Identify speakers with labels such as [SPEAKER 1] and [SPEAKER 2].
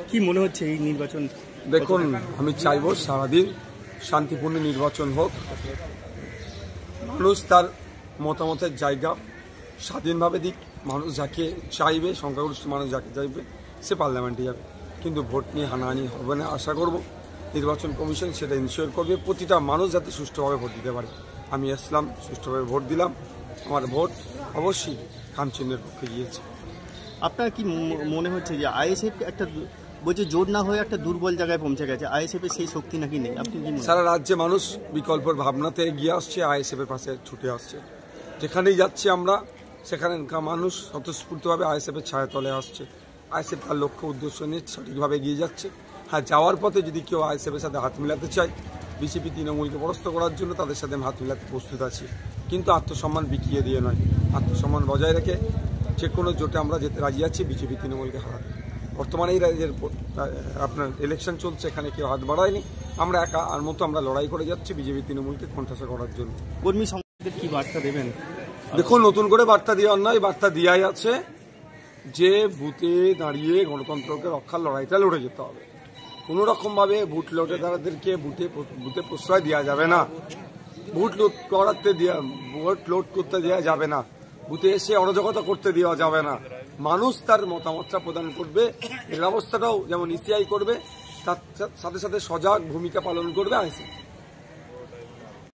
[SPEAKER 1] কি মনে হচ্ছে এই নির্বাচন?
[SPEAKER 2] দেখুন, আমি চাইব সারাদিন শান্তিপূর্ণ নির্বাচন হোক। মানুষ তার মতামতের জায়গা স্বাধীনভাবে দিক। মানুষ যাকে চাইবে, সংখ্যাগরিষ্ঠ মানুষ যাকে চাইবে সে পার্লামেন্টে যাবে, কিন্তু ভোট নিয়ে হানাহানি হবে না আশা করব। নির্বাচন কমিশন সেটা ইনশিওর করবে প্রতিটা মানুষ যাতে সুষ্ঠুভাবে ভোট দিতে পারে। আমি আসলাম, সুষ্ঠুভাবে ভোট দিলাম, আমার ভোট অবশ্যই খামচিহ্নের পক্ষে গিয়েছে।
[SPEAKER 1] আপনার কি মনে হচ্ছে যে আইএসএফ একটা বলছে জোট না হয়ে একটা দুর্বল জায়গায় পৌঁছে গেছে, আইএসএফের সেই শক্তি নাকি নেই? আপনি কি
[SPEAKER 2] সারা রাজ্যে মানুষ বিকল্পের ভাবনাতে এগিয়ে আসছে, আইএসএফের পাশে ছুটে আসছে। যেখানেই যাচ্ছি আমরা সেখানকার মানুষ স্বতঃস্ফূর্তভাবে আইএসএফের ছায়াতলে আসছে। আইএসএফ তার লক্ষ্য উদ্দেশ্য নিয়ে সঠিকভাবে এগিয়ে যাচ্ছে। হ্যাঁ, যাওয়ার পথে যদি কেউ আইএসএফের সাথে হাত মিলাতে চায়, বিজেপি তৃণমূলকে পরাস্ত করার জন্য তাদের সাথে হাত মিলাতে প্রস্তুত আছি, কিন্তু আত্মসম্মান বিকিয়ে দিয়ে নয়, আত্মসম্মান বজায় রেখে যে কোনো জোটে আমরা যেতে রাজি আছি বিজেপি তৃণমূলকে হারাতে। বর্তমানে এই রাজ্যের আপনার ইলেকশন চলছে, এখানে কেউ হাত বাড়ায়নি, আমরা একা আর মতো আমরা লড়াই করে যাচ্ছি বিজেপি তৃণমূলকে কোণঠাসা করার জন্য।
[SPEAKER 1] কর্মী সমাজের কি বার্তা দেবেন?
[SPEAKER 2] দেখুন, নতুন করে বার্তা দেওয়ার নয়, বার্তা দেওয়াই আছে যে বুথে দাঁড়িয়ে গণতন্ত্রকে রক্ষার লড়াইটা লড়ে যেতে হবে। কোনো রকমভাবে ভোট লটেদারদেরকে বুথে প্রশ্রয় দেওয়া যাবে না, ভোট লোড করতে দেওয়া যাবে না, বুথে এসে অরাজকতা করতে দেওয়া যাবে না। মানুষ তার মতামতটা প্রদান করবে, এই ব্যবস্থাটাও যেমন ইসিআই করবে, তার সাথে সাথে সজাগ ভূমিকা পালন করবে আইএসএফ।